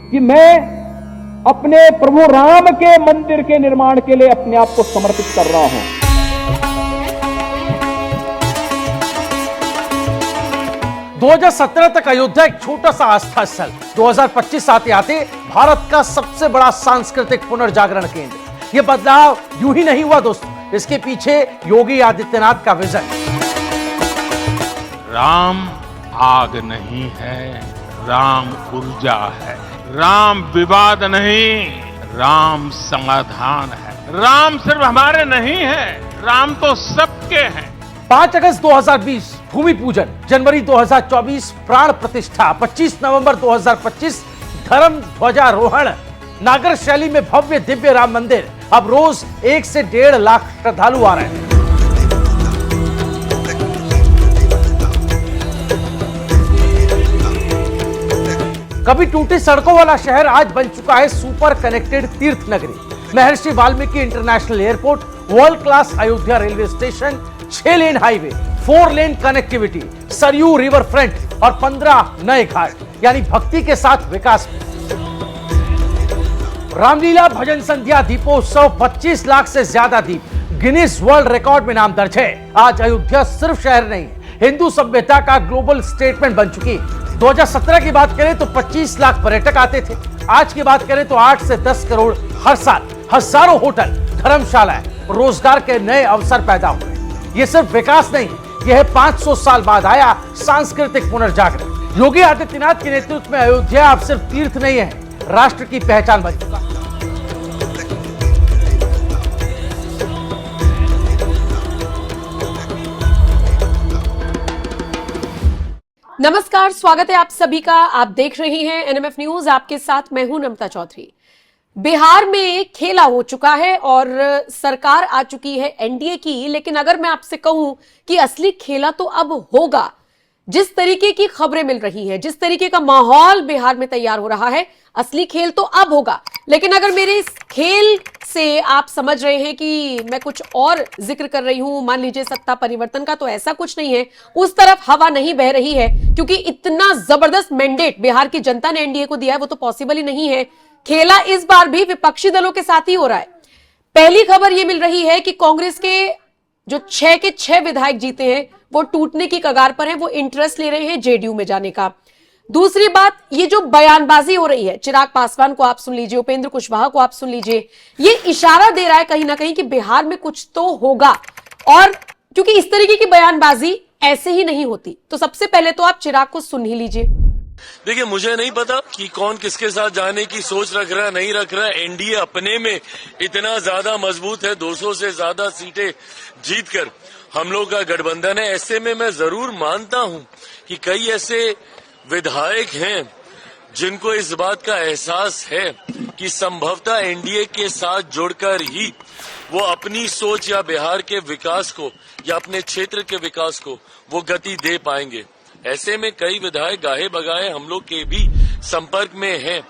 कि मैं अपने प्रभु राम के मंदिर के निर्माण के लिए अपने आप को समर्पित कर रहा हूं। 2017 तक अयोध्या एक छोटा सा आस्था स्थल, 2025 आते आते भारत का सबसे बड़ा सांस्कृतिक पुनर्जागरण केंद्र। यह बदलाव यूं ही नहीं हुआ दोस्तों, इसके पीछे योगी आदित्यनाथ का विजन। राम आग नहीं है, राम ऊर्जा है। राम विवाद नहीं, राम समाधान है। राम सिर्फ हमारे नहीं है, राम तो सबके हैं। 5 अगस्त 2020 भूमि पूजन, जनवरी 2024 प्राण प्रतिष्ठा, 25 नवंबर 2025 धर्म ध्वजारोहण, नागर शैली में भव्य दिव्य राम मंदिर। अब रोज 1 से 1.5 लाख श्रद्धालु आ रहे हैं। कभी टूटी सड़कों वाला शहर आज बन चुका है सुपर कनेक्टेड तीर्थ नगरी। महर्षि Valmiki international airport, world class Ayodhya railway station, 6 lane highway, 4 लेन कनेक्टिविटी, सरयू रिवर फ्रंट और 15 नए घाट, यानी भक्ति के साथ विकास। रामलीला भजन संध्या दीपोत्सव, 25 लाख से ज्यादा दीप, गिनीज वर्ल्ड रिकॉर्ड में नाम दर्ज है। आज अयोध्या सिर्फ शहर नहीं, हिंदू सभ्यता का ग्लोबल स्टेटमेंट बन चुकी है। 2017 की बात करें तो 25 लाख पर्यटक आते थे। आज की बात करें तो 8 से 10 करोड़ हर साल। हजारों होटल, धर्मशालाएं, रोजगार के नए अवसर पैदा हो रहे। ये सिर्फ विकास नहीं, यह 500 साल बाद आया सांस्कृतिक पुनर्जागरण। योगी आदित्यनाथ के नेतृत्व में अयोध्या अब सिर्फ तीर्थ नहीं है, राष्ट्र की पहचान बन चुका। नमस्कार, स्वागत है आप सभी का। आप देख रहे हैं एनएमएफ न्यूज, आपके साथ मैं हूं नम्रता चौधरी। बिहार में खेला हो चुका है और सरकार आ चुकी है एनडीए की, लेकिन अगर मैं आपसे कहूं कि असली खेला तो अब होगा। जिस तरीके की खबरें मिल रही हैं, जिस तरीके का माहौल बिहार में तैयार हो रहा है, असली खेल तो अब होगा। लेकिन अगर मेरे इस खेल से आप समझ रहे हैं कि मैं कुछ और जिक्र कर रही हूं, मान लीजिए सत्ता परिवर्तन का, तो ऐसा कुछ नहीं है। उस तरफ हवा नहीं बह रही है, क्योंकि इतना जबरदस्त मैंडेट बिहार की जनता ने एनडीए को दिया है, वो तो पॉसिबल ही नहीं है। खेला इस बार भी विपक्षी दलों के साथ ही हो रहा है। पहली खबर यह मिल रही है कि कांग्रेस के जो 6 के 6 विधायक जीते हैं, वो टूटने की कगार पर हैं, वो इंटरेस्ट ले रहे हैं जेडीयू में जाने का। दूसरी बात, ये जो बयानबाजी हो रही है, चिराग पासवान को आप सुन लीजिए, उपेंद्र कुशवाहा को आप सुन लीजिए, ये इशारा दे रहा है कहीं ना कहीं कि बिहार में कुछ तो होगा। और क्योंकि इस तरीके की बयानबाजी ऐसे ही नहीं होती, तो सबसे पहले तो आप चिराग को सुन ही लीजिए। देखिए, मुझे नहीं पता कि कौन किसके साथ जाने की सोच रख रहा है, नहीं रख रहा है। एनडीए अपने में इतना ज्यादा मजबूत है, 200 से ज्यादा सीटें जीतकर हम लोग का गठबंधन है। ऐसे में मैं जरूर मानता हूं कि कई ऐसे विधायक हैं जिनको इस बात का एहसास है कि संभवतः एनडीए के साथ जुड़कर ही वो अपनी सोच या बिहार के विकास को या अपने क्षेत्र के विकास को वो गति दे पाएंगे। ऐसे में कई विधायक गाहे बगाहे हम लोग के भी संपर्क में हैं,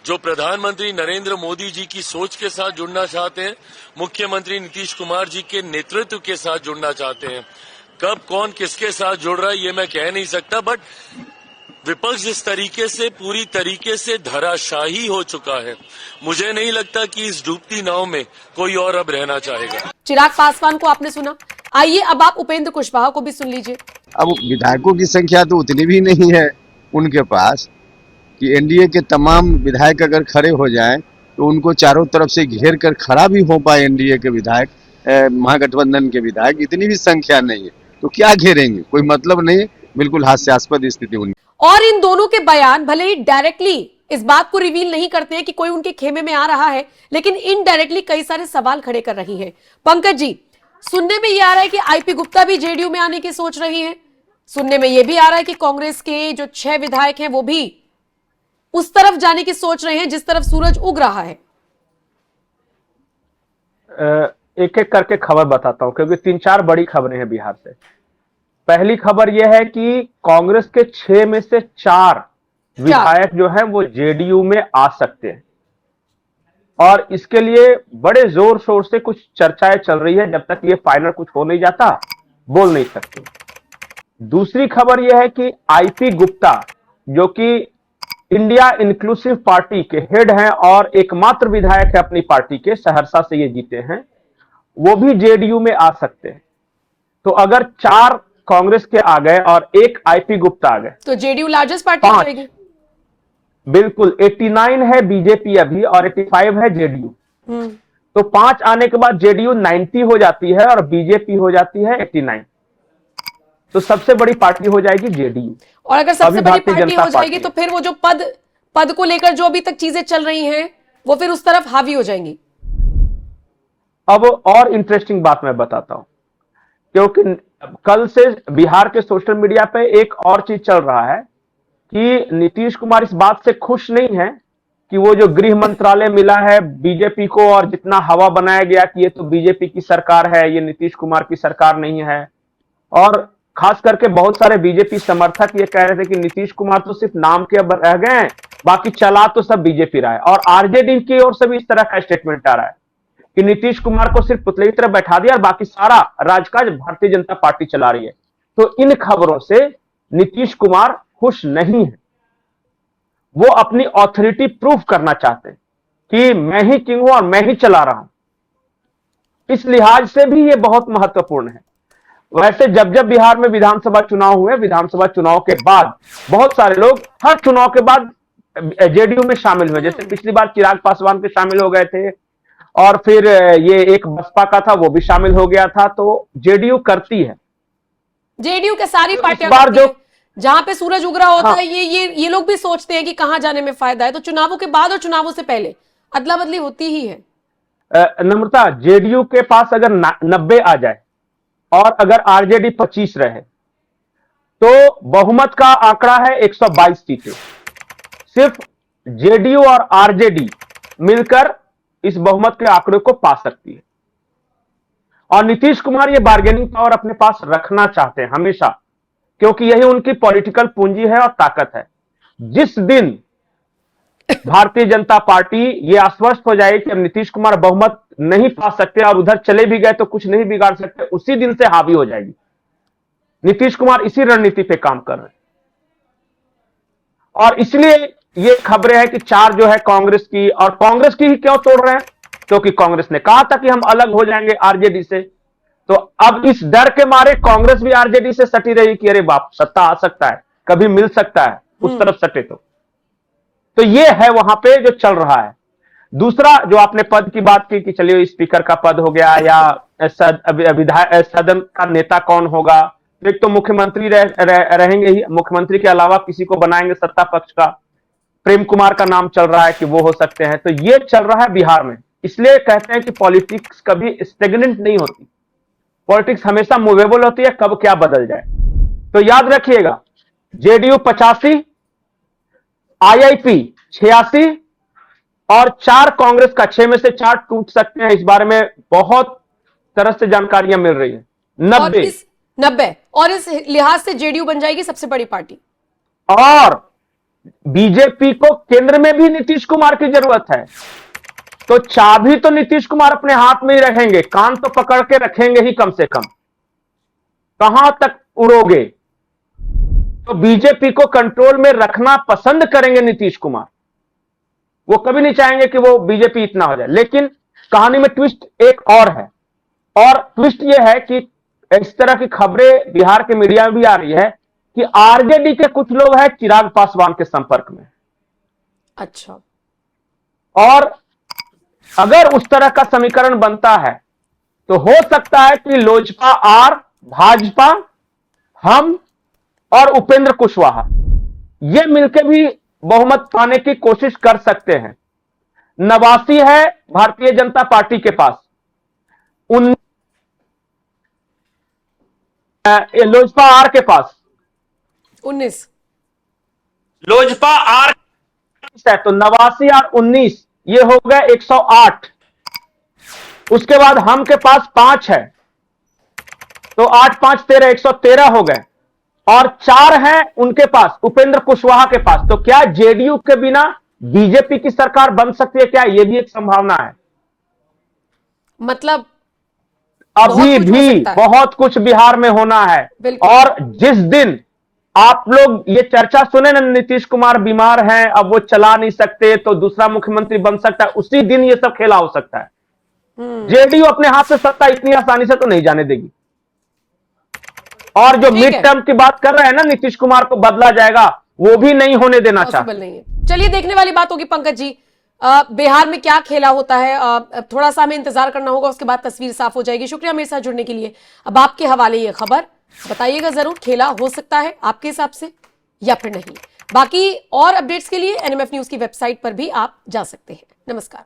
जो प्रधानमंत्री नरेंद्र मोदी जी की सोच के साथ जुड़ना चाहते हैं, मुख्यमंत्री नीतीश कुमार जी के नेतृत्व के साथ जुड़ना चाहते हैं। कब कौन किसके साथ जुड़ रहा है ये मैं कह नहीं सकता, बट विपक्ष जिस तरीके से पूरी तरीके से धराशाही हो चुका है, मुझे नहीं लगता कि इस डूबती नाव में कोई और अब रहना चाहेगा। चिराग पासवान को आपने सुना, आइए अब आप उपेंद्र कुशवाहा को भी सुन लीजिए। अब विधायकों की संख्या तो उतनी भी नहीं है उनके पास कि एनडीए के तमाम विधायक अगर खड़े हो जाएं तो उनको चारों तरफ से घेर कर खड़ा भी हो पाए एनडीए के विधायक, महागठबंधन के विधायक, इतनी भी संख्या नहीं है, तो क्या घेरेंगे, कोई मतलब नहीं। बिल्कुल हास्यास्पद स्थिति हुई। और इन दोनों के बयान भले ही डायरेक्टली इस बात को रिवील नहीं करते हैं कि कोई उनके खेमे में आ रहा है, लेकिन इनडायरेक्टली कई सारे सवाल खड़े कर रही हैं। पंकज जी, सुनने में यह आ रहा है कि आईपी गुप्ता भी जेडीयू में आने की सोच रही है। सुनने में यह भी आ रहा है कि कांग्रेस के जो 6 विधायक हैं वो भी उस तरफ जाने की सोच रहे हैं जिस तरफ सूरज उग रहा है। एक एक करके खबर बताता हूं, क्योंकि 3-4 बड़ी खबरें हैं बिहार से। पहली खबर यह है कि कांग्रेस के 6 में से 4 विधायक जो हैं वो जेडीयू में आ सकते हैं, और इसके लिए बड़े जोर शोर से कुछ चर्चाएं चल रही है। जब तक ये फाइनल कुछ हो नहीं जाता, बोल नहीं सकते। दूसरी खबर यह है कि आईपी गुप्ता, जो कि इंडिया इंक्लूसिव पार्टी के हेड हैं और एकमात्र विधायक है अपनी पार्टी के, सहरसा से ये जीते हैं, वो भी जेडीयू में आ सकते हैं। तो अगर 4 कांग्रेस के आ गए और 1 आईपी गुप्ता आ गए तो जेडीयू लार्जेस्ट पार्टी हो 5 जाएगी। बिल्कुल 89 है बीजेपी अभी और 85 है जेडीयू। तो 5 आने के बाद जेडीयू 90 हो जाती है और बीजेपी हो जाती है 89। तो सबसे बड़ी पार्टी हो जाएगी जेडीयू। और अगर सबसे अभी बड़ी भारतीय पार्टी जनता हो जाएगी पार्टी तो फिर वो जो पद को लेकर जो अभी तक चीजें चल रही हैं वो फिर उस तरफ हावी हो जाएंगी। अब और इंटरेस्टिंग बात मैं बताता हूं, क्योंकि कल से बिहार के सोशल मीडिया पे एक और चीज चल रहा है कि नीतीश कुमार इस बात से खुश नहीं है कि वो जो गृह मंत्रालय मिला है बीजेपी को और जितना हवा बनाया गया कि ये तो बीजेपी की सरकार है, ये नीतीश कुमार की सरकार नहीं है। और खास करके बहुत सारे बीजेपी समर्थक ये कह रहे थे कि नीतीश कुमार तो सिर्फ नाम के अब रह गए हैं, बाकी चला तो सब बीजेपी रहा है। और आरजेडी की ओर से भी इस तरह का स्टेटमेंट आ रहा है कि नीतीश कुमार को सिर्फ पुतले की तरह बैठा दिया और बाकी सारा राजकाज भारतीय जनता पार्टी चला रही है। तो इन खबरों से नीतीश कुमार खुश नहीं है, वो अपनी ऑथोरिटी प्रूफ करना चाहते हैं कि मैं ही किंग हूं और मैं ही चला रहा हूं। इस लिहाज से भी ये बहुत महत्वपूर्ण है। वैसे जब जब बिहार में विधानसभा चुनाव हुए, विधानसभा चुनाव के बाद बहुत सारे लोग हर चुनाव के बाद जेडीयू में शामिल हुए। जैसे पिछली बार चिराग पासवान के शामिल हो गए थे और फिर ये एक बसपा का था वो भी शामिल हो गया था। तो जेडीयू करती है, जेडीयू के सारी तो पार्टियां इस बार करती जो हैं। जहां पे सूरज उग रहा होता हाँ। है ये लोग भी सोचते हैं कि कहां जाने में फायदा है। तो चुनावों के बाद और चुनावों से पहले अदला बदली होती ही है। नम्रता, जेडीयू के पास अगर 90 आ जाए और अगर आरजेडी 25 रहे तो बहुमत का आंकड़ा है 122 सीटें। सिर्फ जेडीयू और आरजेडी मिलकर इस बहुमत के आंकड़े को पा सकती है। और नीतीश कुमार ये बार्गेनिंग पावर अपने पास रखना चाहते हैं हमेशा, क्योंकि यही उनकी पॉलिटिकल पूंजी है और ताकत है। जिस दिन भारतीय जनता पार्टी ये आश्वस्त हो जाए कि अब नीतीश कुमार बहुमत नहीं पा सकते और उधर चले भी गए तो कुछ नहीं बिगाड़ सकते, उसी दिन से हावी हो जाएगी। नीतीश कुमार इसी रणनीति पे काम कर रहे हैं और इसलिए ये खबरें हैं कि 4 जो है कांग्रेस की, और कांग्रेस की ही क्यों तोड़ रहे हैं, क्योंकि कांग्रेस ने कहा था कि हम अलग हो जाएंगे आरजेडी से। तो अब इस डर के मारे कांग्रेस भी आरजेडी से सटी रही कि अरे बाप, सत्ता आ सकता है, कभी मिल सकता है, उस तरफ सटे। तो ये है वहां पे जो चल रहा है। दूसरा जो आपने पद की बात की कि चलिए स्पीकर का पद हो गया या सदन का नेता कौन होगा, तो एक तो मुख्यमंत्री रहेंगे ही, मुख्यमंत्री के अलावा किसी को बनाएंगे सत्ता पक्ष का। प्रेम कुमार का नाम चल रहा है कि वो हो सकते हैं। तो ये चल रहा है बिहार में। इसलिए कहते हैं कि पॉलिटिक्स कभी स्टेगनेंट नहीं होती, पॉलिटिक्स हमेशा मूवेबल होती है, कब क्या बदल जाए। तो याद रखिएगा, जेडीयू 85, आईआईपी 86 और 4 कांग्रेस का, 6 में से 4 टूट सकते हैं। इस बारे में बहुत तरह से जानकारियां मिल रही है। 90 और इस लिहाज से जेडीयू बन जाएगी सबसे बड़ी पार्टी। और बीजेपी को केंद्र में भी नीतीश कुमार की जरूरत है, तो चाबी तो नीतीश कुमार अपने हाथ में ही रखेंगे, कान तो पकड़ के रखेंगे ही कम से कम। कहां तक उड़ोगे? तो बीजेपी को कंट्रोल में रखना पसंद करेंगे नीतीश कुमार। वो कभी नहीं चाहेंगे कि वो बीजेपी इतना हो जाए। लेकिन कहानी में ट्विस्ट एक और है, और ट्विस्ट ये है कि इस तरह की खबरें बिहार के मीडिया में भी आ रही है कि आरजेडी के कुछ लोग हैं चिराग पासवान के संपर्क में। अच्छा। और अगर उस तरह का समीकरण बनता है तो हो सकता है कि लोजपा आर, भाजपा, हम और उपेंद्र कुशवाहा ये मिलकर भी बहुमत पाने की कोशिश कर सकते हैं। 89 है भारतीय जनता पार्टी के पास, लोजपा आर के पास 19, लोजपा आर है, तो 89 और 19 ये हो गए 108। उसके बाद हम के पास 5 है, तो 8 5 13, 113 हो गए। और 4 हैं उनके पास, उपेंद्र कुशवाहा के पास। तो क्या जेडीयू के बिना बीजेपी की सरकार बन सकती है क्या? यह भी एक संभावना है। मतलब अभी भी बहुत कुछ बिहार में होना है। और जिस दिन आप लोग ये चर्चा सुने ना, नीतीश कुमार बीमार हैं, अब वो चला नहीं सकते तो दूसरा मुख्यमंत्री बन सकता है, उसी दिन ये सब खेला हो सकता है। जेडीयू अपने हाथ से सत्ता इतनी आसानी से तो नहीं जाने देगी। और जो ठीक मिड है। टर्म की बात कर रहे हैं ना, नीतीश कुमार को बदला जाएगा, वो भी नहीं होने देना चाहते। पॉसिबल नहीं है। चलिए देखने वाली बात होगी पंकज जी, बिहार में क्या खेला होता है, थोड़ा सा हमें इंतजार करना होगा, उसके बाद तस्वीर साफ हो जाएगी। शुक्रिया मेरे साथ जुड़ने के लिए। अब आपके हवाले ये खबर बताइएगा जरूर, खेला हो सकता है आपके हिसाब से या फिर नहीं। बाकी और अपडेट्स के लिए एनएमएफ न्यूज की वेबसाइट पर भी आप जा सकते हैं। नमस्कार।